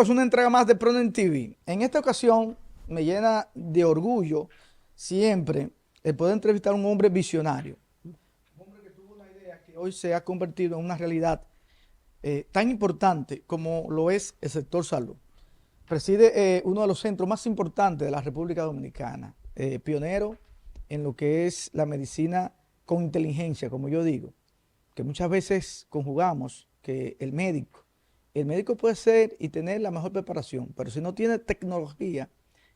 amigos, una entrega más de Pronen TV. En esta ocasión me llena de orgullo siempre el poder entrevistar a un hombre visionario. Un hombre que tuvo una idea que hoy se ha convertido en una realidad tan importante como lo es el sector salud. Preside uno de los centros más importantes de la República Dominicana, pionero en lo que es la medicina con inteligencia, como yo digo, que muchas veces conjugamos que el médico puede ser y tener la mejor preparación, pero si no tiene tecnología,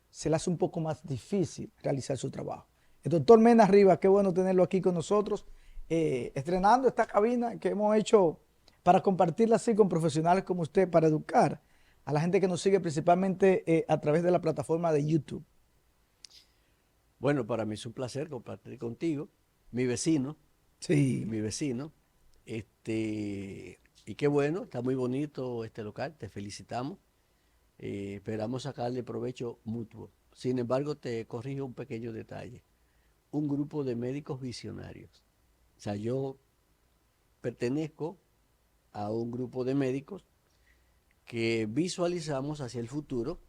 se le hace un poco más difícil realizar su trabajo. El doctor Mena Rivas, qué bueno tenerlo aquí con nosotros, estrenando esta cabina que hemos hecho para compartirla así con profesionales como usted, para educar a la gente que nos sigue principalmente a través de la plataforma de YouTube. Bueno, para mí es un placer compartir contigo, mi vecino, Sí. mi vecino. Y qué bueno, está muy bonito este local, te felicitamos. Esperamos sacarle provecho mutuo. Sin embargo, te corrijo un pequeño detalle. Un grupo de médicos visionarios. O sea, yo pertenezco a un grupo de médicos que visualizamos hacia el futuro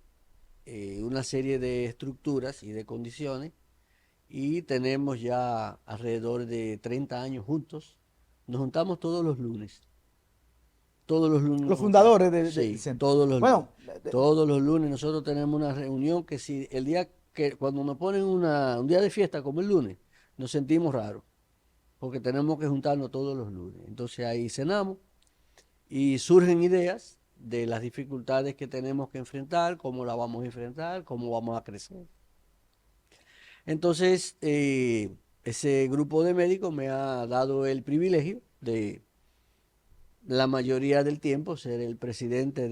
una serie de estructuras y de condiciones y tenemos ya alrededor de 30 años juntos. Nos juntamos todos los lunes. Todos los lunes nos Los juntamos. fundadores del Sí, centro. todos los lunes. Bueno, Todos los lunes nosotros tenemos una reunión que si el día que cuando nos ponen un día de fiesta como el lunes, nos sentimos raros, porque tenemos que juntarnos todos los lunes. Entonces ahí cenamos y surgen ideas de las dificultades que tenemos que enfrentar, cómo la vamos a enfrentar, cómo vamos a crecer. Entonces, ese grupo de médicos me ha dado el privilegio de la mayoría del tiempo ser el presidente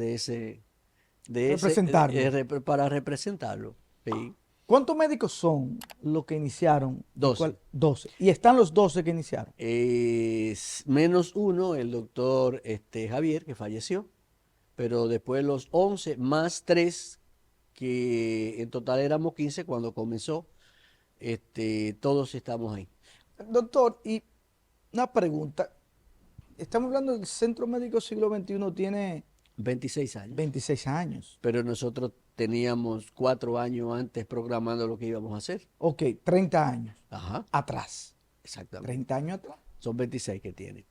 representarlo. para representarlo. ¿Sí? ¿Cuántos médicos son los que iniciaron? 12. 12. Y están los 12 que iniciaron. Menos uno, el doctor Javier, que falleció, pero después los 11 más 3, que en total éramos 15 cuando comenzó, todos estamos ahí. Doctor, y una pregunta. Estamos hablando del Centro Médico Siglo XXI tiene 26 años. 26 años. Pero nosotros teníamos 4 años antes programando lo que íbamos a hacer. Ok, 30 años Ajá, atrás. exactamente. 30 años atrás. Son 26 que tienen.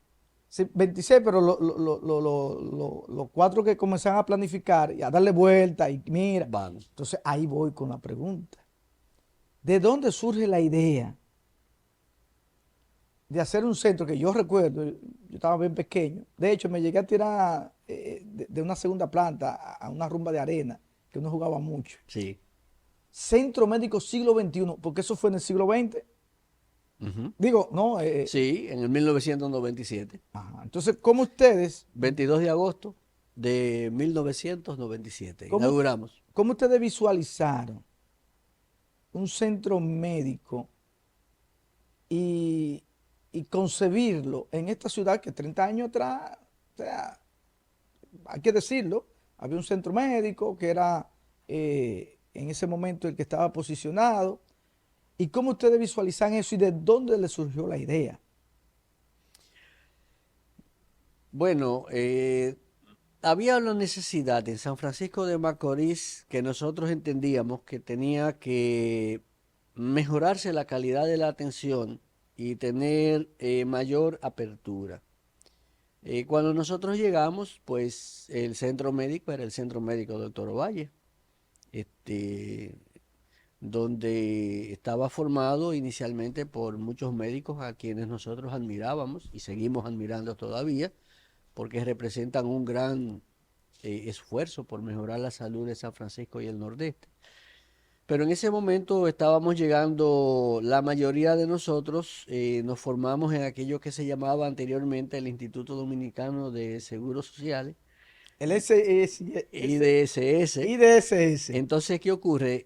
Sí, 26, pero los 4 que comenzaron a planificar y a darle vuelta y mira. Van. Entonces ahí voy con la pregunta. ¿De dónde surge la idea de hacer un centro que yo recuerdo, yo estaba bien pequeño? De hecho, me llegué a tirar de una segunda planta a una rumba de arena, que uno jugaba mucho. Sí. Centro Médico Siglo XXI, porque eso fue en el siglo XX. Ujú. Digo, no. Sí, en el 1997. Ajá. Entonces, ¿cómo ustedes, 22 de agosto de 1997. cómo, Inauguramos. cómo ustedes visualizaron un centro médico y, y concebirlo en esta ciudad que 30 años atrás, o sea, hay que decirlo, había un centro médico que era en ese momento el que estaba posicionado? ¿Y cómo ustedes visualizan eso y de dónde les surgió la idea? Bueno, había una necesidad en San Francisco de Macorís que nosotros entendíamos que tenía que mejorarse la calidad de la atención y tener mayor apertura. Cuando nosotros llegamos, pues el centro médico era el Centro Médico Doctor Ovalle, este, donde estaba formado inicialmente por muchos médicos a quienes nosotros admirábamos y seguimos admirando todavía, porque representan un gran esfuerzo por mejorar la salud de San Francisco y el Nordeste. Pero en ese momento estábamos llegando, la mayoría de nosotros nos formamos en aquello que se llamaba anteriormente el Instituto Dominicano de Seguros Sociales, El IDSS. IDSS. Entonces, ¿qué ocurre?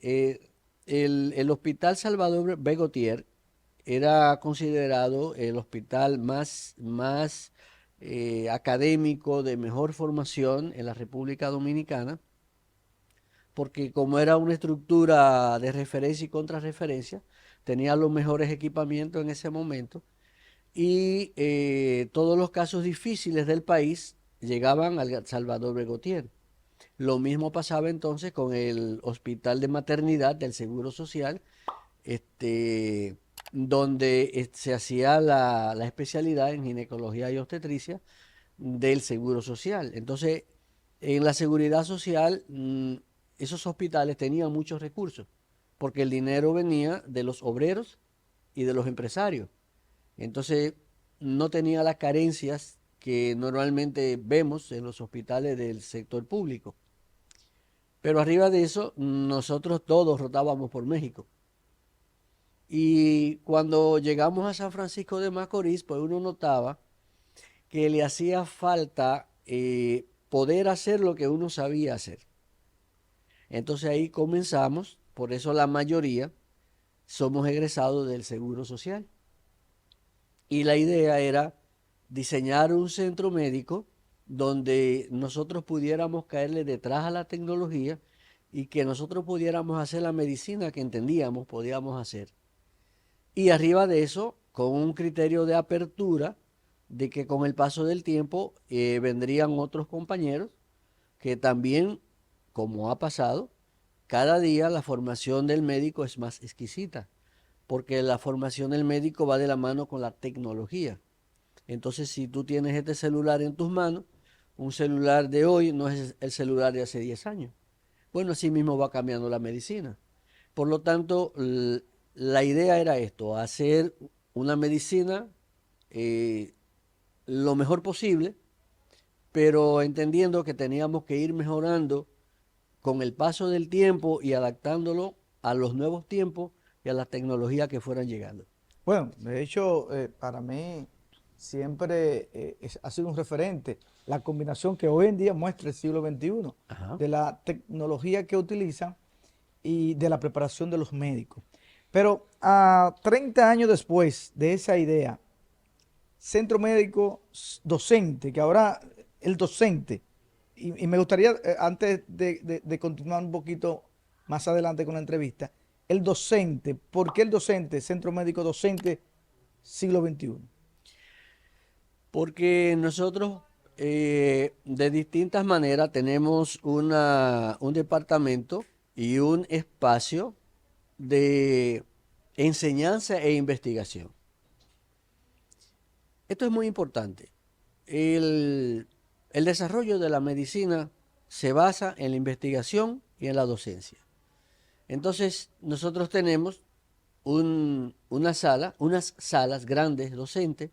El Hospital Salvador B. Gautier era considerado el hospital más académico, de mejor formación en la República Dominicana, porque como era una estructura de referencia y contrarreferencia, tenía los mejores equipamientos en ese momento y todos los casos difíciles del país llegaban al Salvador B. Gautier. Lo mismo pasaba entonces con el hospital de maternidad del Seguro Social, este, donde se hacía la especialidad en ginecología y obstetricia del Seguro Social. Entonces, en la seguridad social, esos hospitales tenían muchos recursos, porque el dinero venía de los obreros y de los empresarios. Entonces, no tenía las carencias que normalmente vemos en los hospitales del sector público. Pero arriba de eso, nosotros todos rotábamos por México. Y cuando llegamos a San Francisco de Macorís, pues uno notaba que le hacía falta poder hacer lo que uno sabía hacer. Entonces ahí comenzamos, por eso la mayoría somos egresados del Seguro Social. Y la idea era diseñar un centro médico donde nosotros pudiéramos caerle detrás a la tecnología y que nosotros pudiéramos hacer la medicina que entendíamos podíamos hacer. Y arriba de eso, con un criterio de apertura, de que con el paso del tiempo vendrían otros compañeros que también, como ha pasado, cada día la formación del médico es más exquisita, porque la formación del médico va de la mano con la tecnología. Entonces, si tú tienes este celular en tus manos, un celular de hoy no es el celular de hace 10 años. Bueno, así mismo va cambiando la medicina. Por lo tanto, la idea era esto, hacer una medicina eh, lo mejor posible, pero entendiendo que teníamos que ir mejorando con el paso del tiempo y adaptándolo a los nuevos tiempos y a las tecnologías que fueran llegando. Bueno, de hecho, para mí siempre ha sido un referente la combinación que hoy en día muestra el siglo XXI Ajá. de la tecnología que utilizan y de la preparación de los médicos. Pero a 30 años después de esa idea, centro médico docente, que ahora el docente, y me gustaría, antes de continuar un poquito más adelante con la entrevista, el docente, ¿por qué el docente, centro médico docente, siglo XXI? Porque nosotros de distintas maneras tenemos un departamento y un espacio de enseñanza e investigación. Esto es muy importante. El, el desarrollo de la medicina se basa en la investigación y en la docencia. Entonces, nosotros tenemos unas salas grandes docentes,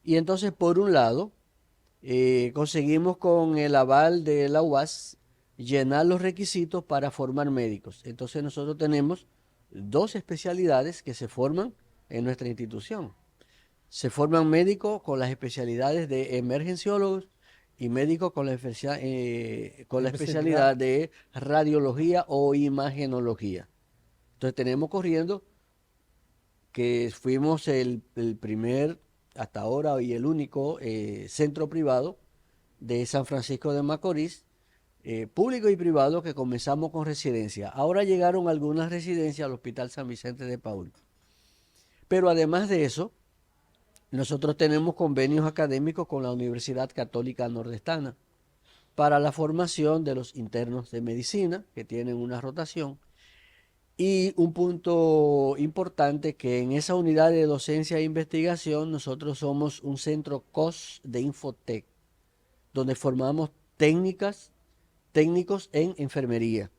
y entonces, por un lado, conseguimos con el aval de la UAS llenar los requisitos para formar médicos. Entonces, nosotros tenemos dos especialidades que se forman en nuestra institución. Se forman médicos con las especialidades de emergenciólogos y médicos con la Especialidad. especialidad de radiología o imagenología. Entonces tenemos corriendo que fuimos el primer, hasta ahora, y el único centro privado de San Francisco de Macorís, público y privado, que comenzamos con residencia. Ahora llegaron algunas residencias al Hospital San Vicente de Paúl. Pero además de eso, nosotros tenemos convenios académicos con la Universidad Católica Nordestana para la formación de los internos de medicina, que tienen una rotación. Y un punto importante, que en esa unidad de docencia e investigación nosotros somos un centro COS de Infotec, donde formamos técnicos en enfermería.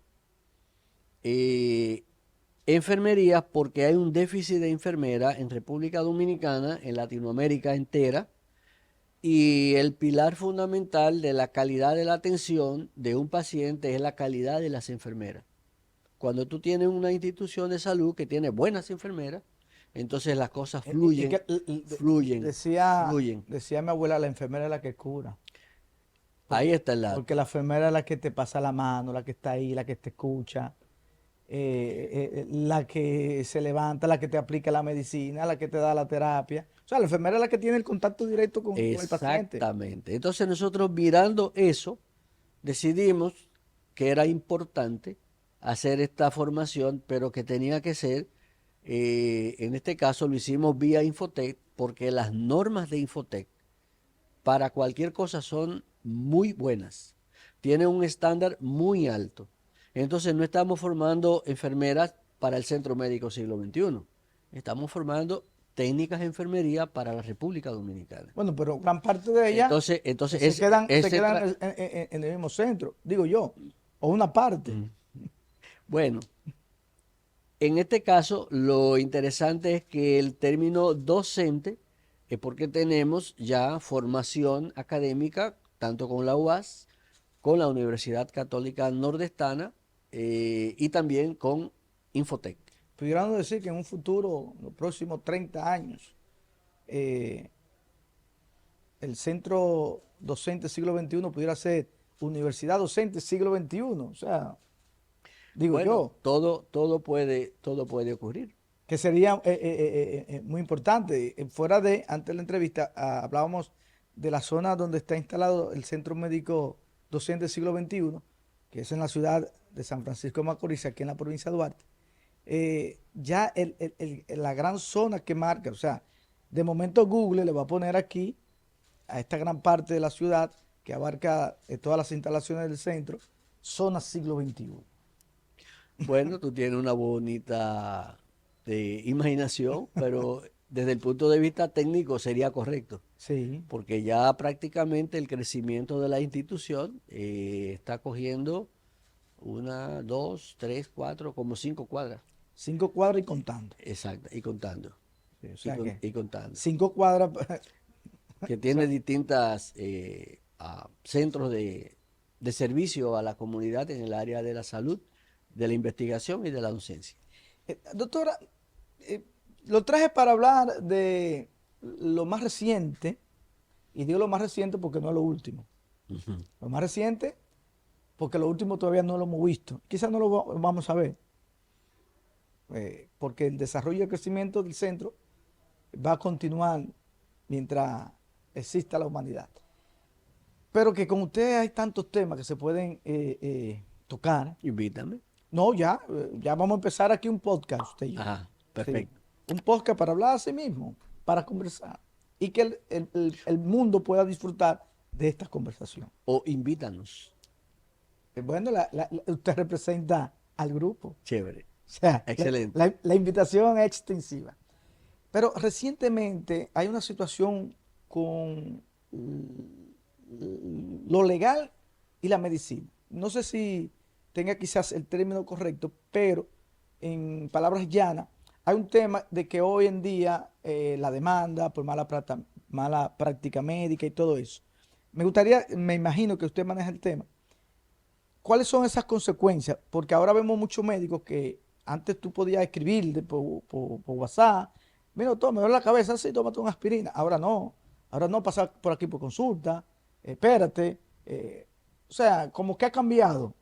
Eh, Enfermería porque hay un déficit de enfermera en República Dominicana, en Latinoamérica entera, y el pilar fundamental de la calidad de la atención de un paciente es la calidad de las enfermeras. Cuando tú tienes una institución de salud que tiene buenas enfermeras, entonces las cosas fluyen, fluyen, decía, fluyen. decía mi abuela, la enfermera es la que cura. Ahí Porque, está el dato. porque la enfermera es la que te pasa la mano, la que está ahí, la que te escucha, la que se levanta, la que te aplica la medicina, la que te da la terapia. O sea, la enfermera es la que tiene el contacto directo con el paciente. Exactamente. Entonces nosotros, mirando eso, decidimos que era importante hacer esta formación, pero que tenía que ser, en este caso lo hicimos vía Infotec, porque las normas de Infotec para cualquier cosa son muy buenas. tiene un estándar muy alto. Entonces no estamos formando enfermeras para el Centro Médico Siglo XXI. Estamos formando técnicas de enfermería para la República Dominicana. Bueno, pero gran parte de ellas Entonces se quedan en el mismo centro, digo yo, o una parte. bueno, en este caso lo interesante es que el término docente es porque tenemos ya formación académica tanto con la UAS, con la Universidad Católica Nordestana y también con Infotec. Pudiéramos decir que en un futuro, en los próximos 30 años, eh, el centro docente siglo XXI pudiera ser universidad docente siglo XXI. O sea, digo Bueno, yo, todo puede ocurrir. que sería muy importante. Fuera de, antes de la entrevista, hablábamos de la zona donde está instalado el Centro Médico Docente Siglo XXI, que es en la ciudad de San Francisco de Macorís, aquí en la provincia de Duarte. Ya la gran zona que marca, o sea, de momento Google le va a poner aquí a esta gran parte de la ciudad que abarca todas las instalaciones del centro, zona siglo XXI. Bueno, tú tienes una bonita imaginación, pero desde el punto de vista técnico sería correcto, Sí, porque ya prácticamente el crecimiento de la institución está cogiendo una, dos, tres, cuatro, como 5 cuadras. 5 cuadras y contando. Exacto, y contando, Sí, o sea que y contando. 5 cuadras, Que o sea, tiene distintas centros de servicio a la comunidad en el área de la salud, de la investigación y de la docencia. doctora, eh, lo traje para hablar de lo más reciente, y digo lo más reciente porque no es lo último. Ujú. Lo más reciente porque lo último todavía no lo hemos visto. Quizás no lo vamos a ver, porque el desarrollo y el crecimiento del centro va a continuar mientras exista la humanidad. Pero que con ustedes hay tantos temas que se pueden tocar. Invítame. No, ya vamos a empezar aquí un podcast, usted y yo. Ajá, Sí, perfecto. un podcast para hablar a sí mismo, para conversar. Y que el mundo pueda disfrutar de esta conversación. O invítanos. Bueno, usted representa al grupo. Chévere. O sea, Excelente. la invitación es extensiva. Pero recientemente hay una situación con lo legal y la medicina. No sé si tenga quizás el término correcto, pero en palabras llanas, hay un tema de que hoy en día la demanda por mala práctica médica y todo eso. Me gustaría, me imagino que usted maneja el tema. ¿Cuáles son esas consecuencias? Porque ahora vemos muchos médicos que antes tú podías escribirle por WhatsApp, mira, doctor, me duele la cabeza, sí, tómate una aspirina. Ahora no, pasa por aquí por consulta, espérate. O sea, como que ha cambiado,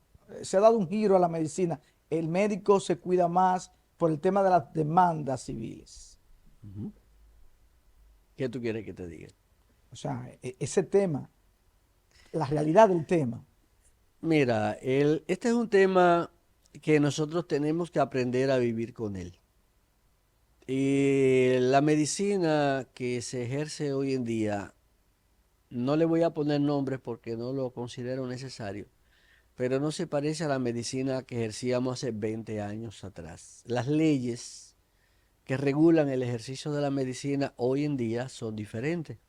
se ha dado un giro a la medicina. El médico se cuida más por el tema de las demandas civiles. Ujú. ¿Qué tú quieres que te diga? O sea, ese tema, la realidad del tema. Mira, este es un tema que nosotros tenemos que aprender a vivir con él. Y la medicina que se ejerce hoy en día, no le voy a poner nombres porque no lo considero necesario, pero no se parece a la medicina que ejercíamos hace 20 años atrás. Las leyes que regulan el ejercicio de la medicina hoy en día son diferentes.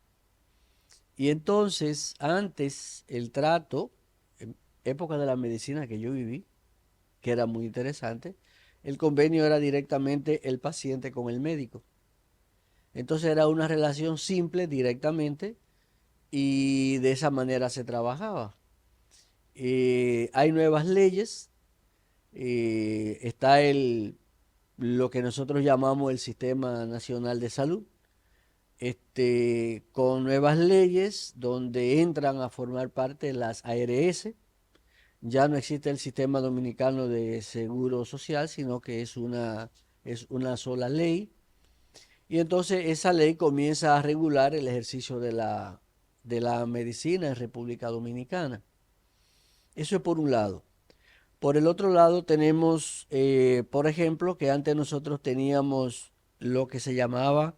Y entonces, antes el trato, en época de la medicina que yo viví, que era muy interesante, el convenio era directamente el paciente con el médico. Entonces era una relación simple directamente y de esa manera se trabajaba. Hay nuevas leyes, está lo que nosotros llamamos el Sistema Nacional de Salud, con nuevas leyes donde entran a formar parte las ARS. Ya no existe el Sistema Dominicano de Seguro Social, sino que es una sola ley. Y entonces esa ley comienza a regular el ejercicio de la medicina en República Dominicana. Eso es por un lado. Por el otro lado tenemos, por ejemplo, que antes nosotros teníamos lo que se llamaba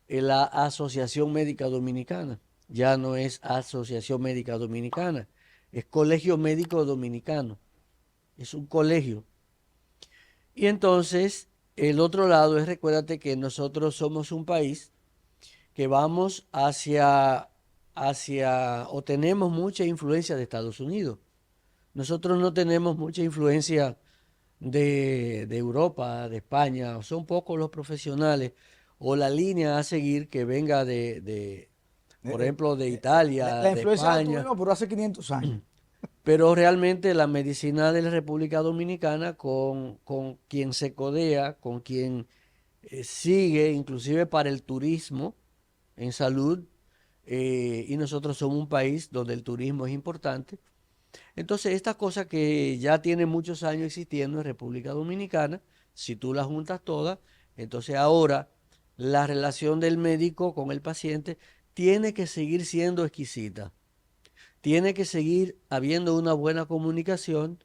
la Asociación Médica Dominicana. Ya no es Asociación Médica Dominicana, es Colegio Médico Dominicano, es un colegio. Y entonces, el otro lado es, recuérdate que nosotros somos un país que vamos o tenemos mucha influencia de Estados Unidos. Nosotros no tenemos mucha influencia de Europa, de España, son pocos los profesionales o la línea a seguir que venga por Eh, ejemplo, de la, Italia, la de influencia la España, tuvimos, pero hace 500 años. pero realmente la medicina de la República Dominicana con quien se codea, con quien sigue, inclusive para el turismo en salud, y nosotros somos un país donde el turismo es importante. Entonces, esta cosa que ya tiene muchos años existiendo en República Dominicana, si tú las juntas todas, entonces ahora la relación del médico con el paciente tiene que seguir siendo exquisita. Tiene que seguir habiendo una buena comunicación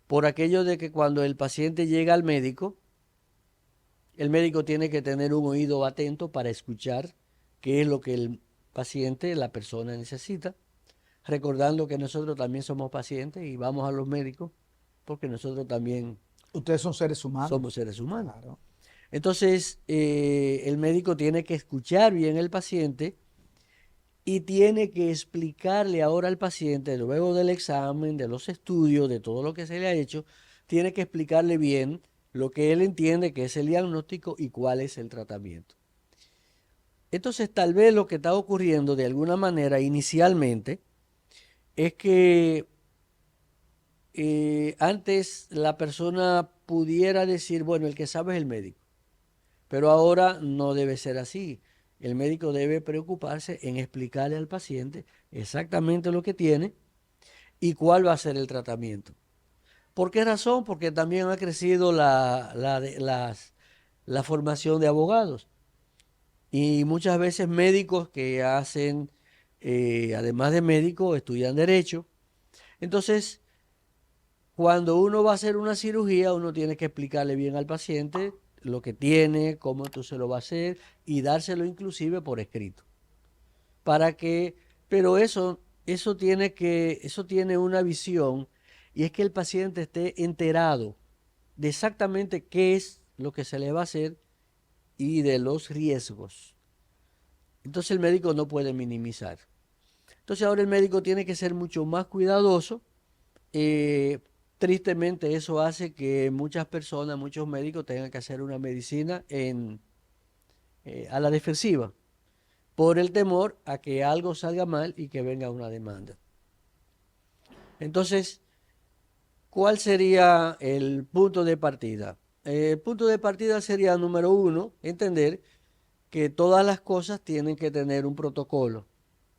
por aquello de que cuando el paciente llega al médico, el médico tiene que tener un oído atento para escuchar qué es lo que el paciente, la persona necesita, recordando que nosotros también somos pacientes y vamos a los médicos porque nosotros también Ustedes son seres humanos. somos seres humanos. Claro. Entonces, el médico tiene que escuchar bien al paciente y tiene que explicarle ahora al paciente, luego del examen, de los estudios, de todo lo que se le ha hecho, tiene que explicarle bien lo que él entiende que es el diagnóstico y cuál es el tratamiento. Entonces, tal vez lo que está ocurriendo de alguna manera inicialmente es que antes la persona pudiera decir, bueno, el que sabe es el médico, pero ahora no debe ser así. El médico debe preocuparse en explicarle al paciente exactamente lo que tiene y cuál va a ser el tratamiento. ¿Por qué razón? Porque también ha crecido la formación de abogados y muchas veces médicos que hacen, además de médicos, estudian derecho. Entonces, cuando uno va a hacer una cirugía, uno tiene que explicarle bien al paciente lo que tiene, cómo tú se lo va a hacer y dárselo inclusive por escrito. Para que, pero eso tiene una visión y es que el paciente esté enterado de exactamente qué es lo que se le va a hacer y de los riesgos. Entonces el médico no puede minimizar. Entonces ahora el médico tiene que ser mucho más cuidadoso. Eh, Tristemente eso hace que muchas personas, muchos médicos tengan que hacer una medicina a la defensiva por el temor a que algo salga mal y que venga una demanda. Entonces, ¿cuál sería el punto de partida? El punto de partida sería, número uno, entender que todas las cosas tienen que tener un protocolo,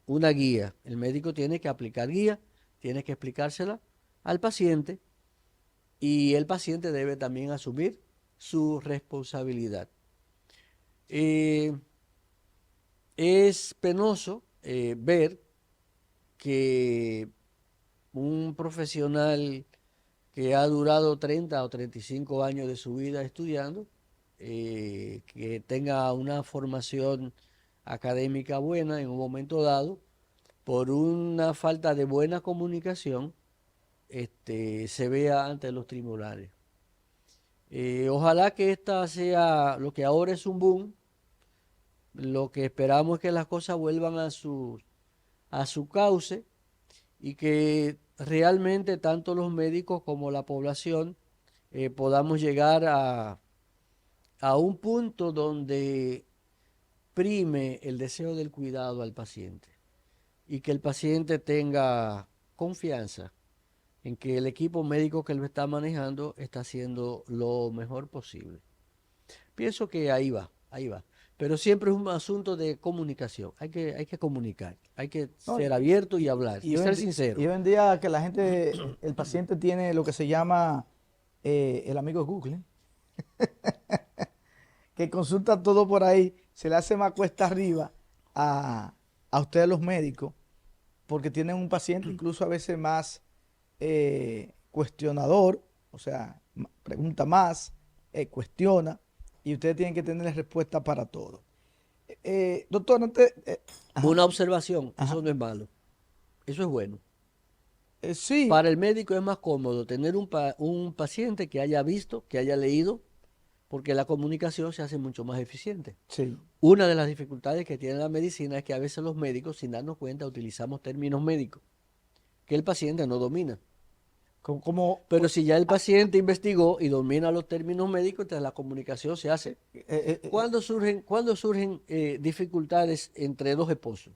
una guía. El médico tiene que aplicar guía, tiene que explicársela al paciente y el paciente debe también asumir su responsabilidad. Eh, es penoso ver que un profesional que ha durado 30 o 35 años de su vida estudiando, que tenga una formación académica buena en un momento dado, por una falta de buena comunicación, se vea ante los tribunales. Ojalá que esta sea lo que ahora es un boom. Lo que esperamos es que las cosas vuelvan a su cauce y que realmente tanto los médicos como la población podamos llegar a un punto donde prime el deseo del cuidado al paciente y que el paciente tenga confianza en que el equipo médico que lo está manejando está haciendo lo mejor posible. Pienso que ahí va, ahí va. Pero siempre es un asunto de comunicación. Hay que comunicar, hay que No, ser abierto y hablar y ser y sincero. hoy en día que la gente, el paciente tiene lo que se llama el amigo Google, que consulta todo por ahí, se le hace más cuesta arriba a, a ustedes los médicos, porque tienen un paciente incluso a veces más cuestionador, o sea, pregunta más, cuestiona, y ustedes tienen que tener respuesta para todo. Doctor, antes, ajá, Una observación, ajá. eso no es malo, eso es bueno. Sí, Para el médico es más cómodo tener un paciente que haya visto, que haya leído, porque la comunicación se hace mucho más eficiente. sí. Una de las dificultades que tiene la medicina es que a veces los médicos, sin darnos cuenta, utilizamos términos médicos que el paciente no domina. Como, Pero si ya el paciente investigó y domina los términos médicos, entonces la comunicación se hace. ¿Cuándo surgen dificultades entre dos esposos?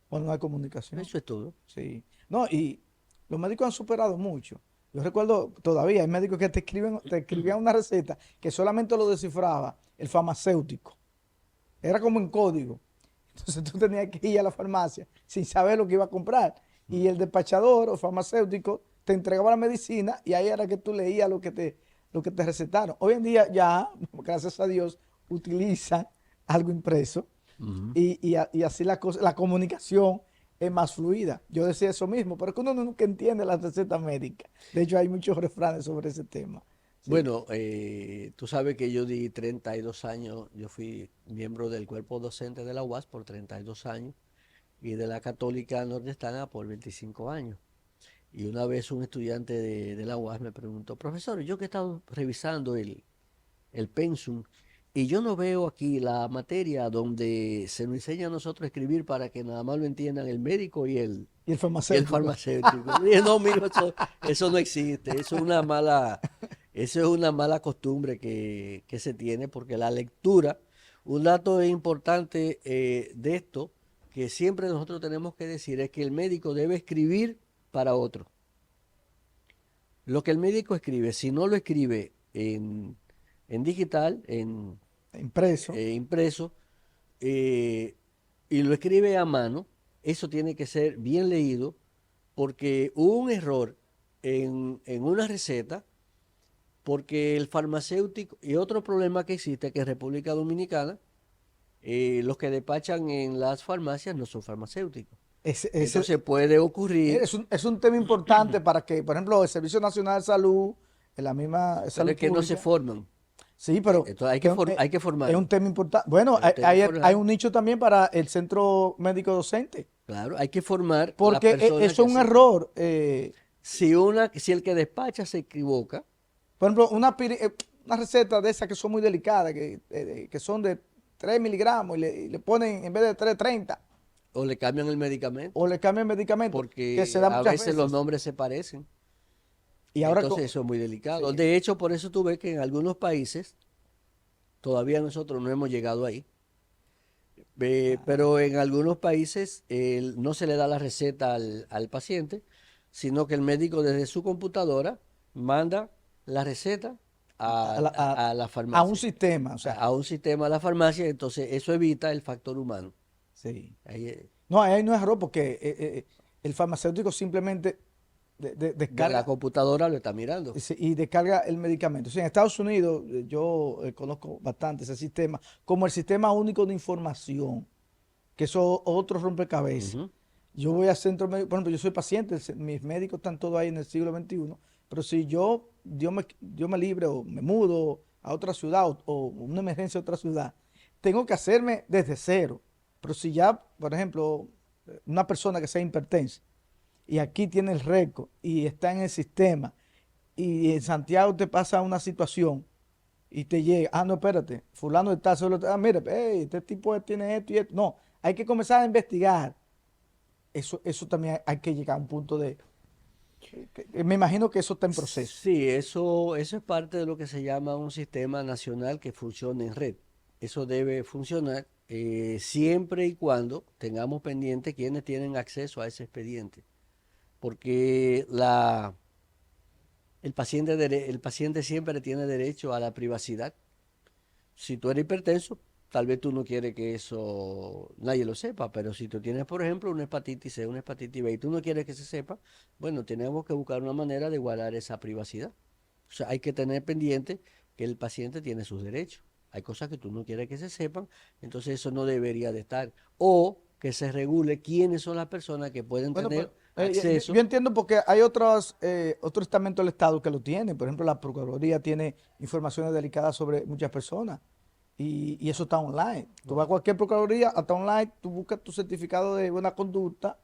cuando no hay comunicación. Eso es todo. Sí. No, y los médicos han superado mucho. Yo recuerdo todavía, hay médicos que te escribían una receta que solamente lo descifraba el farmacéutico. Era como en código. Entonces tú tenías que ir a la farmacia sin saber lo que iba a comprar. Y el despachador o farmacéutico te entregaba la medicina y ahí era que tú leías lo que te recetaron. Hoy en día ya, gracias a Dios, utilizan algo impreso Ujú. y así la comunicación es más fluida. Yo decía eso mismo, pero es que uno nunca entiende la receta médica. De hecho, hay muchos refranes sobre ese tema. Sí. Bueno, tú sabes que yo di 32 años, yo fui miembro del cuerpo docente de la UAS por 32 años y de la Católica Nordestana por 25 años. Y una vez un estudiante de la UAS me preguntó, profesor, yo que he estado revisando el pensum y yo no veo aquí la materia donde se nos enseña a nosotros a escribir para que nada más lo entiendan el médico Y el y el farmacéutico. farmacéutico. Le dije, no, mijo, eso no existe, eso es una mala costumbre que se tiene porque la lectura, un dato importante de esto, que siempre nosotros tenemos que decir, es que el médico debe escribir para otro. Lo que el médico escribe, si no lo escribe en digital, en Impreso. impreso, eh, y lo escribe a mano, eso tiene que ser bien leído porque hubo un error en una receta, porque el farmacéutico, y otro problema que existe, que en República Dominicana, los que despachan en las farmacias no son farmacéuticos. Ese, ese- Entonces puede ocurrir, es un tema importante para que, por ejemplo, el Servicio Nacional de Salud, en la misma pero salud es que no se pública, forman. sí, pero Entonces hay que, que for- hay que es un formarlo. tema importante. Bueno, Es un hay, tema hay- hay formal. un nicho también para el centro médico docente, Claro, hay que formar las porque personas eso que es un asisten. error. Si el que despacha se equivoca, Por ejemplo, una receta de esas que son muy delicadas, que son de 3 miligramos y le ponen en vez de 330 o le cambian el medicamento, o le cambian medicamentos, que se porque da a muchas veces los veces. nombres se parecen. Y ahora, Entonces eso es muy delicado. sí. De hecho, por eso tú ves que en algunos países, todavía nosotros no hemos llegado ahí, pero en algunos países no se le da la receta al paciente, sino que el médico desde su computadora manda la receta a, a, la- a- a la a un farmacia, sistema, o a, sea, a un sistema de la farmacia, entonces eso evita el factor humano. sí. Ahí, No, ahí no es error porque el farmacéutico simplemente ya la descarga computadora lo está mirando. y descarga el medicamento. Sí, en Estados Unidos yo conozco bastante ese sistema, como el sistema único de información, que eso es otro rompecabezas. Ujú. Yo voy al centro médico, por ejemplo, yo soy paciente, mis médicos están todos ahí en el siglo XXI, pero si Dios me libre o me mudo a otra ciudad o una emergencia a otra ciudad, tengo que hacerme desde cero. Pero si ya, por ejemplo, una persona que sea hipertensa y aquí tiene el récord y está en el sistema y en Santiago te pasa una situación y te llega, no, espérate, fulano está solo, mire, hey, este tipo tiene esto y esto. No, hay que comenzar a investigar. Eso también hay que llegar a un punto me imagino que eso está en proceso. Sí, eso es parte de lo que se llama un sistema nacional que funcione en red. Eso debe funcionar siempre y cuando tengamos pendiente quienes tienen acceso a ese expediente. Porque el paciente siempre tiene derecho a la privacidad. Si tú eres hipertenso, tal vez tú no quieres que eso nadie lo sepa, pero si tú tienes, por ejemplo, una hepatitis C, una hepatitis B y tú no quieres que se sepa, bueno, tenemos que buscar una manera de guardar esa privacidad. O sea, hay que tener pendiente que el paciente tiene sus derechos. Hay cosas que tú no quieres que se sepan, entonces eso no debería de estar. O que se regule quiénes son las personas que pueden Bueno, tener pero yo acceso. entiendo porque hay otros estamentos del Estado que lo tienen. Por ejemplo, la Procuraduría tiene informaciones delicadas sobre muchas personas y eso está online. Tú vas a cualquier Procuraduría, hasta online, tú buscas tu certificado de buena conducta,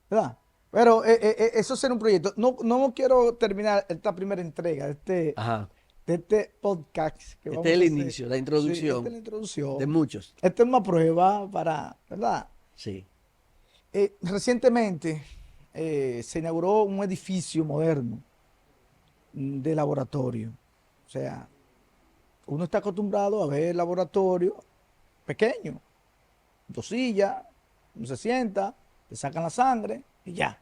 ¿verdad? Pero eso será un proyecto. No, no quiero terminar esta primera entrega Ajá. de este podcast que Este es vamos el a hacer. inicio, la Sí, esta es introducción la de introducción. muchos. Esta es una prueba para, ¿verdad? Sí. Recientemente se inauguró un edificio moderno de laboratorio. O sea, uno está acostumbrado a ver laboratorio pequeño, dos sillas, uno se sienta, te sacan la sangre y ya.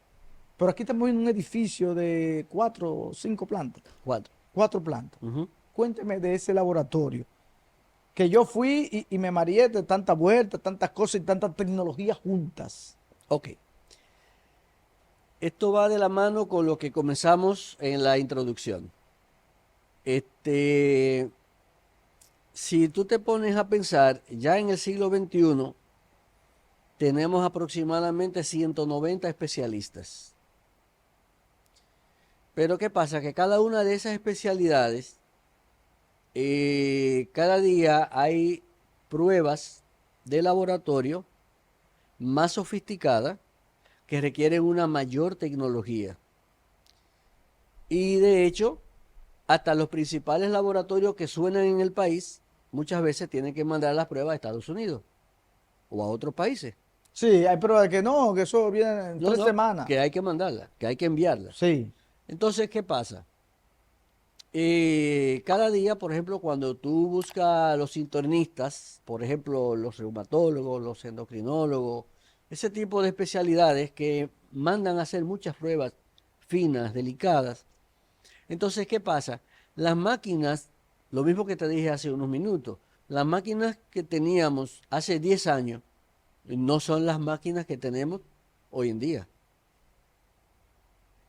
Pero aquí estamos en un edificio de cuatro o cinco plantas. Cuatro. Cuatro plantas. Ujú. Cuénteme de ese laboratorio. Que yo fui y me mareé de tantas vueltas, tantas cosas y tantas tecnologías juntas. Ok. Esto va de la mano con lo que comenzamos en la introducción. Este, si tú te pones a pensar, ya en el siglo XXI tenemos aproximadamente 190 especialistas. Pero ¿qué pasa? Que cada una de esas especialidades, cada día hay pruebas de laboratorio más sofisticadas que requieren una mayor tecnología. Y de hecho, hasta los principales laboratorios que suenan en el país muchas veces tienen que mandar las pruebas a Estados Unidos o a otros países. Sí, hay pruebas de que no, que eso viene en No, tres no, semanas. que hay que mandarlas, que hay que enviarlas. Sí, Entonces, ¿qué pasa? Cada día, por ejemplo, cuando tú buscas a los internistas, por ejemplo, los reumatólogos, los endocrinólogos, ese tipo de especialidades que mandan a hacer muchas pruebas finas, delicadas. Entonces, ¿qué pasa? Las máquinas, lo mismo que te dije hace unos minutos, las máquinas que teníamos hace 10 años no son las máquinas que tenemos hoy en día.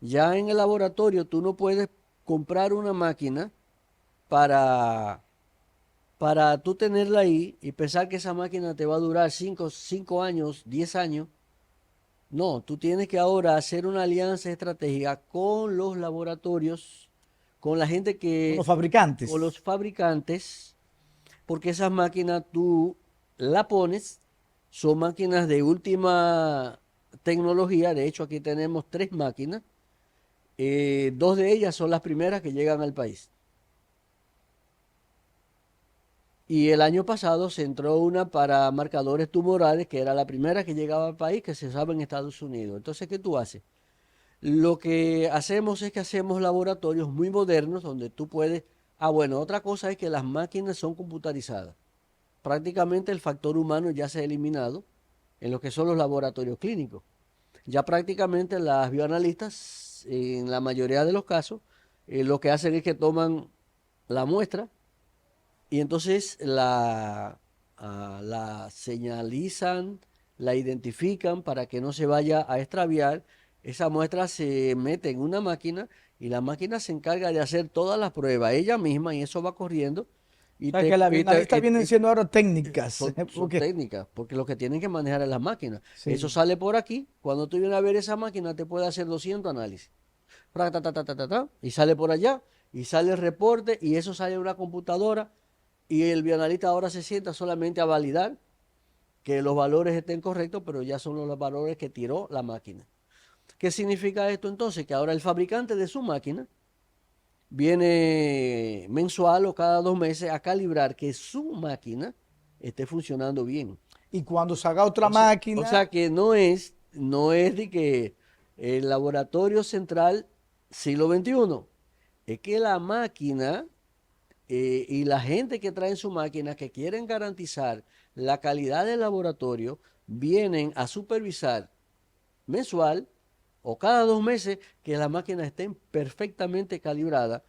Ya en el laboratorio tú no puedes comprar una máquina para, para tú tenerla ahí y pensar que esa máquina te va a durar 5 años, 10 años. No, tú tienes que ahora hacer una alianza estratégica con los laboratorios, con la gente con los con los fabricantes. fabricantes, porque esas máquinas tú la pones, son máquinas de última tecnología. De hecho, aquí tenemos tres máquinas. Dos de ellas son las primeras que llegan al país. Y el año pasado se entró una para marcadores tumorales, que era la primera que llegaba al país, que se usaba en Estados Unidos. Entonces, ¿qué tú haces? Lo que hacemos es que hacemos laboratorios muy modernos donde tú puedes... Ah, bueno, otra cosa es que las máquinas son computarizadas. Prácticamente el factor humano ya se ha eliminado en lo que son los laboratorios clínicos. Ya prácticamente las bioanalistas, en la mayoría de los casos, lo que hacen es que toman la muestra y entonces la señalizan, la identifican para que no se vaya a extraviar. Esa muestra se mete en una máquina y la máquina se encarga de hacer todas las pruebas ella misma y eso va corriendo O y sea, que las y te- analistas vienen y- siendo ahora técnicas. son Porque, técnicas, porque lo que tienen que manejar es la máquina. Eso sí. sale por aquí, cuando tú vienes a ver esa máquina te puede hacer 200 análisis. Y sale por allá, y sale el reporte, y eso sale en una computadora, y el bioanalista ahora se sienta solamente a validar que los valores estén correctos, pero ya son los valores que tiró la máquina. ¿Qué significa esto entonces? Que ahora el fabricante de su máquina viene mensual o cada 2 meses a calibrar que su máquina esté funcionando bien. Y cuando salga otra O sea máquina, que no es de que el laboratorio central siglo XXI, es que la máquina y la gente que trae su máquina que quieren garantizar la calidad del laboratorio vienen a supervisar mensual o cada 2 meses que las máquinas estén perfectamente calibradas.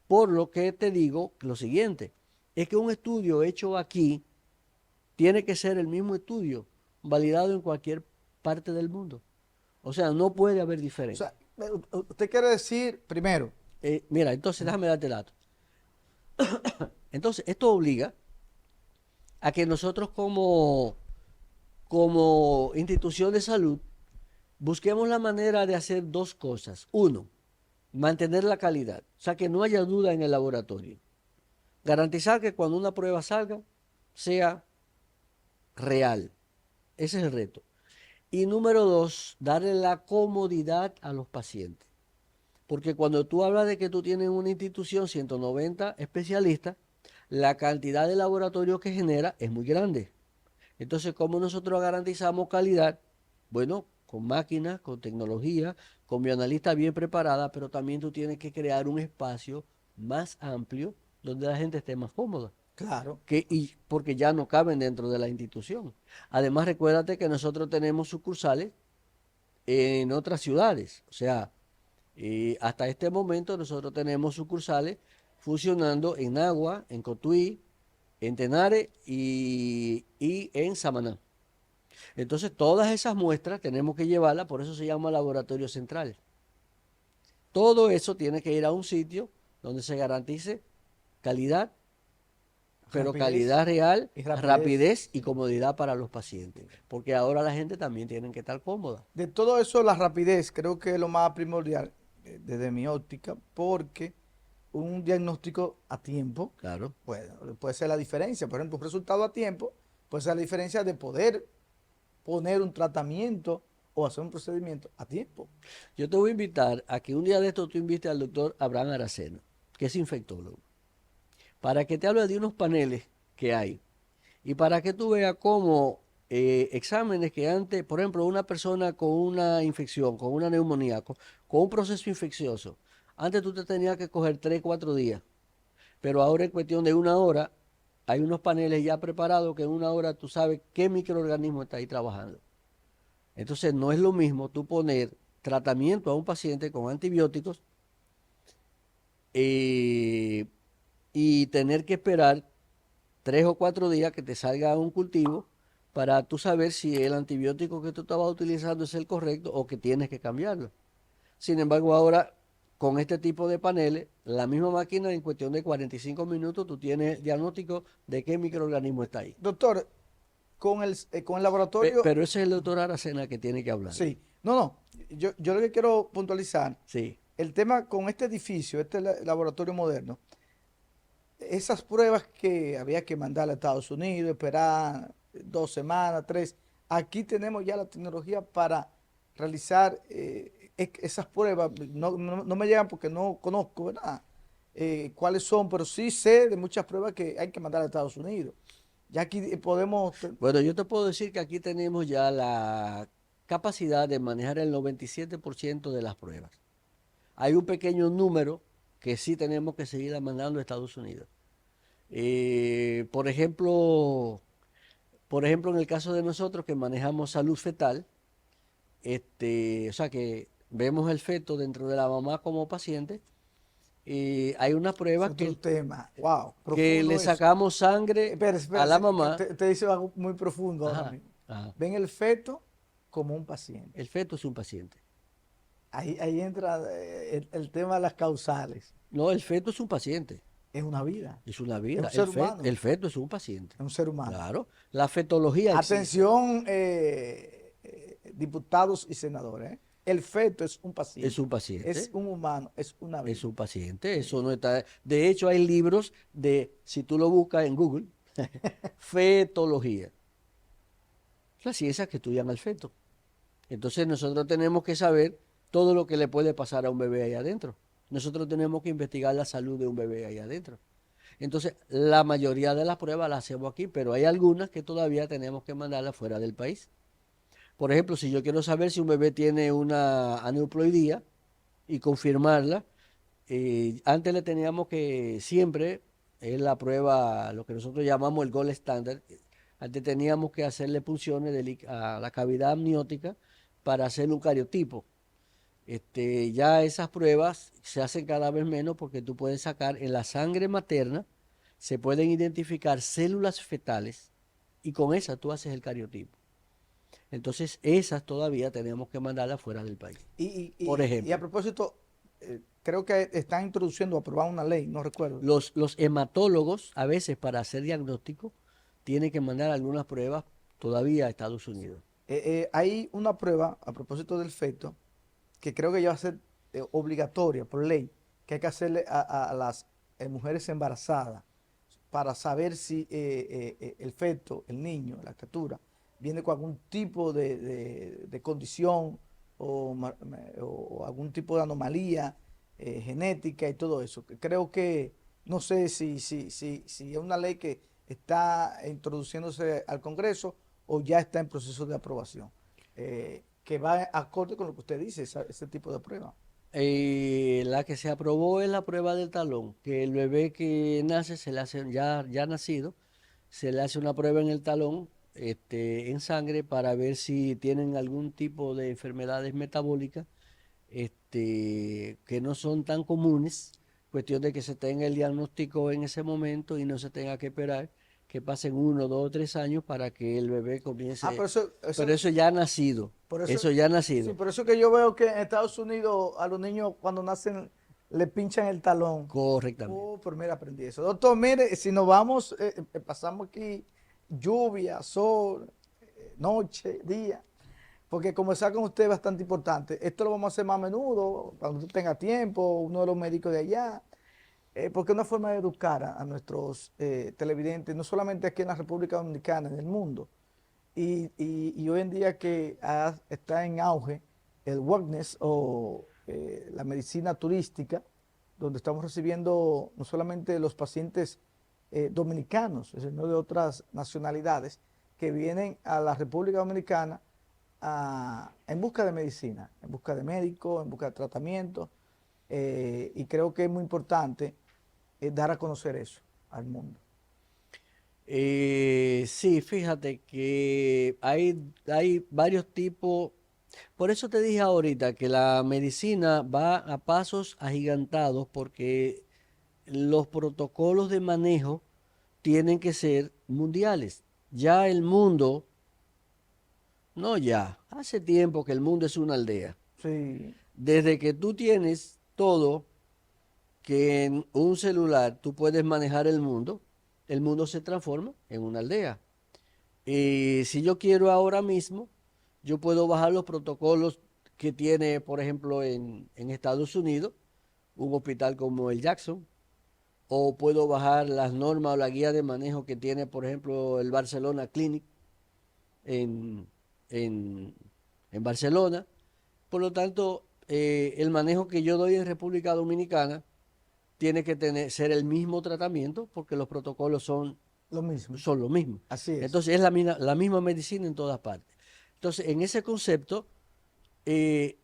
Por lo que te digo lo siguiente, es que un estudio hecho aquí tiene que ser el mismo estudio validado en cualquier parte del mundo. O sea, no puede haber o diferencia. sea, usted quiere decir, primero, Mira, entonces déjame darte el dato. Entonces, esto obliga a que nosotros como institución de salud busquemos la manera de hacer dos cosas. Uno, mantener la calidad, o sea, que no haya duda en el laboratorio. Garantizar que cuando una prueba salga sea real. Ese es el reto. Y número dos, darle la comodidad a los pacientes. Porque cuando tú hablas de que tú tienes una institución, 190 especialistas, la cantidad de laboratorios que genera es muy grande. Entonces, ¿cómo nosotros garantizamos calidad? Bueno, con máquinas, con tecnología, con bioanalistas bien preparada, pero también tú tienes que crear un espacio más amplio donde la gente esté más cómoda. Claro. Y porque ya no caben dentro de la institución. Además, recuérdate que nosotros tenemos sucursales en otras ciudades. O sea, hasta este momento nosotros tenemos sucursales funcionando en Nagua, en Cotuí, en Tenare y en Samaná. Entonces, todas esas muestras tenemos que llevarlas, por eso se llama laboratorio central. Todo eso tiene que ir a un sitio donde se garantice calidad, pero Rapidez calidad real, y rapidez. rapidez y comodidad para los pacientes. Porque ahora la gente también tiene que estar cómoda. De todo eso, la rapidez creo que es lo más primordial desde mi óptica, porque un diagnóstico a tiempo Claro. puede ser la diferencia. Por ejemplo, un resultado a tiempo puede ser la diferencia de poder poner un tratamiento o hacer un procedimiento a tiempo. Yo te voy a invitar a que un día de esto tú invites al doctor Abraham Aracena, que es infectólogo, para que te hable de unos paneles que hay y para que tú veas cómo exámenes que antes, por ejemplo, una persona con una infección, con una neumonía, con un proceso infeccioso, antes tú te tenías que coger 3, 4 días, pero ahora en cuestión de una hora hay unos paneles ya preparados que en una hora tú sabes qué microorganismo está ahí trabajando. Entonces no es lo mismo tú poner tratamiento a un paciente con antibióticos eh, y tener que esperar 3 o 4 días que te salga un cultivo para tú saber si el antibiótico que tú estabas utilizando es el correcto o que tienes que cambiarlo. Sin embargo, ahora con este tipo de paneles, la misma máquina en cuestión de 45 minutos tú tienes diagnóstico de qué microorganismo está ahí. Doctor, con el laboratorio, Pero ese es el doctor Aracena que tiene que hablar. sí. No, no. Yo lo que quiero puntualizar, Sí. el tema con este edificio, este laboratorio moderno, esas pruebas que había que mandar a Estados Unidos, esperar 2 semanas, 3, aquí tenemos ya la tecnología para realizar esas pruebas. No me llegan porque no conozco, ¿verdad? Cuáles son, pero sí sé de muchas pruebas que hay que mandar a Estados Unidos. Ya aquí podemos, Bueno, yo te puedo decir que aquí tenemos ya la capacidad de manejar el 97% de las pruebas. Hay un pequeño número que sí tenemos que seguir mandando a Estados Unidos. Eh, por ejemplo, por ejemplo, en el caso de nosotros que manejamos salud fetal, o sea que vemos el feto dentro de la mamá como paciente, y hay unas es pruebas otro tema. Wow, que le profundo eso. sacamos sangre Espera, a espera, la que mamá. te dice algo muy profundo ahora Ajá, mismo. ajá. Ven el feto como un paciente. El feto es un paciente. Ahí entra el tema de las causales. No, el feto es un paciente. Es una vida, Es una es vida. un ser El humano, feto es un paciente. es un ser humano. Claro. La fetología existe. Atención, diputados y senadores, ¿eh? El feto es un Es paciente, un es paciente. un humano, es una Es vida. un paciente. Sí. Eso no está. De hecho, hay libros de, si tú lo buscas en Google, fetología. La ciencia que estudian al feto. Entonces nosotros tenemos que saber todo lo que le puede pasar a un bebé ahí adentro. Nosotros tenemos que investigar la salud de un bebé ahí adentro. Entonces, la mayoría de las pruebas las hacemos aquí, pero hay algunas que todavía tenemos que mandarlas fuera del país. Por ejemplo, si yo quiero saber si un bebé tiene una aneuploidía y confirmarla, antes le teníamos que siempre, es la prueba, lo que nosotros llamamos el gold standard, antes teníamos que hacerle punciones a la cavidad amniótica para hacer un cariotipo. Ya esas pruebas se hacen cada vez menos porque tú puedes sacar en la sangre materna, se pueden identificar células fetales y con esas tú haces el cariotipo. Entonces esas todavía tenemos que mandarlas fuera del país. Por Y a ejemplo, propósito, creo que están introduciendo, aprobar una ley, no recuerdo. los hematólogos a veces para hacer diagnóstico tienen que mandar algunas pruebas todavía a Estados Unidos. Hay una prueba, a propósito del feto, que creo que ya va a ser obligatoria por ley, que hay que hacerle a las mujeres embarazadas para saber si el feto, el niño, la criatura, viene con algún tipo de condición o algún tipo de anomalía genética y todo eso. Creo que, no sé si es una ley que está introduciéndose al Congreso o ya está en proceso de aprobación, que va acorde con lo que usted dice, ese tipo de prueba. La que se aprobó es la prueba del talón, que el bebé que nace se le hace, ya nacido, se le hace una prueba en el talón, en sangre, para ver si tienen algún tipo de enfermedades metabólicas, que no son tan comunes, cuestión de que se tenga el diagnóstico en ese momento y no se tenga que esperar que pasen 1, 2 o 3 años para que el bebé Ah, comience. pero Pero eso ya ha nacido, por eso, eso ya ha sí, nacido, por eso que yo veo que en Estados Unidos a los niños cuando nacen le pinchan el talón. correctamente. Oh, pero mira, aprendí eso. Doctor, mire, si nos vamos, pasamos aquí lluvia, sol, noche, día, porque conversar con usted es bastante importante. Esto lo vamos a hacer más a menudo, cuando usted tenga tiempo, uno de los médicos de allá, porque es una forma de educar a nuestros televidentes, no solamente aquí en la República Dominicana, en el mundo. Y hoy en día que está en auge el wellness o la medicina turística, donde estamos recibiendo no solamente los pacientes dominicanos, sino de otras nacionalidades que vienen a la República Dominicana en busca de medicina, en busca de médicos, en busca de tratamiento, y creo que es muy importante dar a conocer eso al mundo. Sí, fíjate que hay varios tipos. Por eso te dije ahorita que la medicina va a pasos agigantados porque los protocolos de manejo tienen que ser mundiales. Ya el mundo, no ya, hace tiempo que el mundo es una aldea. Sí, Desde que tú tienes todo, que en un celular tú puedes manejar el mundo se transforma en una aldea. Y si yo quiero ahora mismo, yo puedo bajar los protocolos que tiene, por ejemplo, en Estados Unidos, un hospital como el Jackson, o puedo bajar las normas o la guía de manejo que tiene, por ejemplo, el Barcelona Clinic en, en, en Barcelona. Por lo tanto, el manejo que yo doy en República Dominicana tiene que ser el mismo tratamiento porque los protocolos lo mismo, son lo mismo. así es. Entonces es la misma medicina en todas partes. Entonces, en ese concepto,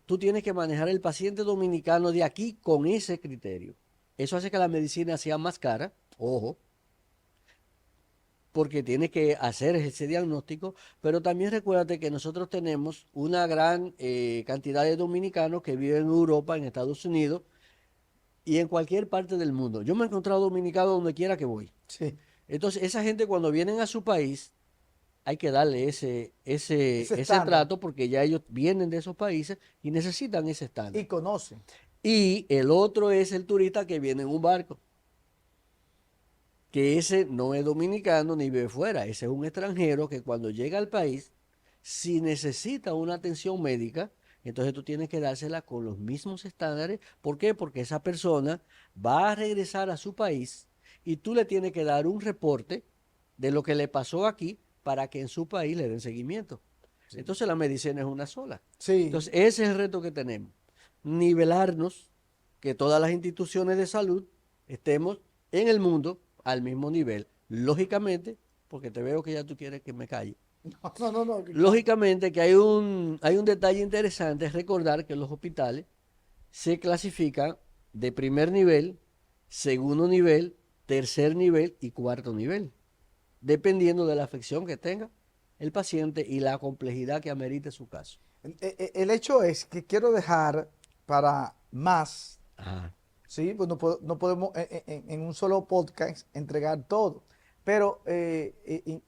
tú tienes que manejar el paciente dominicano de aquí con ese criterio. Eso hace que la medicina sea más cara, ojo, porque tienes que hacer ese diagnóstico, pero también recuérdate que nosotros tenemos una gran cantidad de dominicanos que viven en Europa, en Estados Unidos y en cualquier parte del mundo. Yo me he encontrado dominicanos donde quiera que voy. Sí, Entonces, esa gente cuando vienen a su país, hay que darle ese ese estándar. trato porque ya ellos vienen de esos países y necesitan ese Y estándar. conocen. Y el otro es el turista que viene en un barco, que ese no es dominicano ni vive fuera, ese es un extranjero que cuando llega al país, si necesita una atención médica, entonces tú tienes que dársela con los mismos estándares. ¿Por qué? Porque esa persona va a regresar a su país y tú le tienes que dar un reporte de lo que le pasó aquí para que en su país le den seguimiento. Sí. Entonces la medicina es una sola. Sí, Entonces ese es el reto que tenemos. Nivelarnos, que todas las instituciones de salud estemos en el mundo al mismo nivel. Lógicamente, porque te veo que ya tú quieres que me calle. no, Lógicamente que hay un detalle interesante, es recordar que los hospitales se clasifican de primer nivel, segundo nivel, tercer nivel y cuarto nivel, dependiendo de la afección que tenga el paciente y la complejidad que amerite su caso. el hecho es que quiero dejar para más, Ajá. ¿sí? Pues no podemos en un solo podcast entregar todo. Pero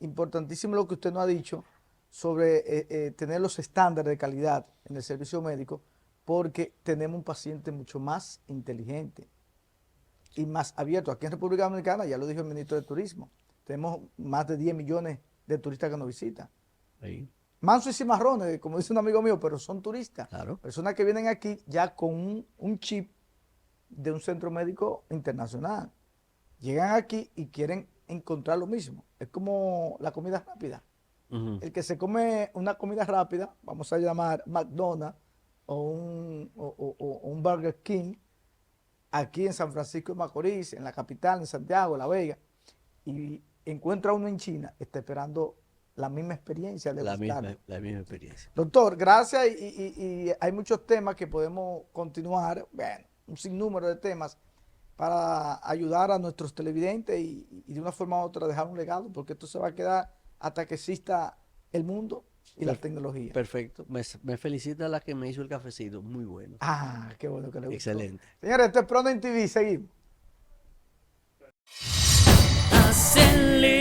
importantísimo lo que usted nos ha dicho sobre tener los estándares de calidad en el servicio médico, porque tenemos un paciente mucho más inteligente y más abierto. Aquí en República Dominicana, ya lo dijo el ministro de Turismo, tenemos más de 10 millones de turistas que nos visitan. Ahí, Mansos y cimarrones, como dice un amigo mío, pero son turistas. claro. Personas que vienen aquí ya con un chip de un centro médico internacional. Llegan aquí y quieren encontrar lo mismo. Es como la comida rápida. Ujú. El que se come una comida rápida, vamos a llamar McDonald's o un Burger King, aquí en San Francisco de Macorís, en la capital, en Santiago, La Vega, y encuentra uno en China, está esperando la misma experiencia de gustarle. La misma experiencia. Doctor, gracias y hay muchos temas que podemos continuar, bueno, un sinnúmero de temas para ayudar a nuestros televidentes y de una forma u otra dejar un legado, porque esto se va a quedar hasta que exista el mundo y la tecnología. Perfecto. Me felicita la que me hizo el cafecito. Muy bueno. Ah, qué bueno que le gustó. Excelente. Señores, esto es Pronto en TV, seguimos. Hacenle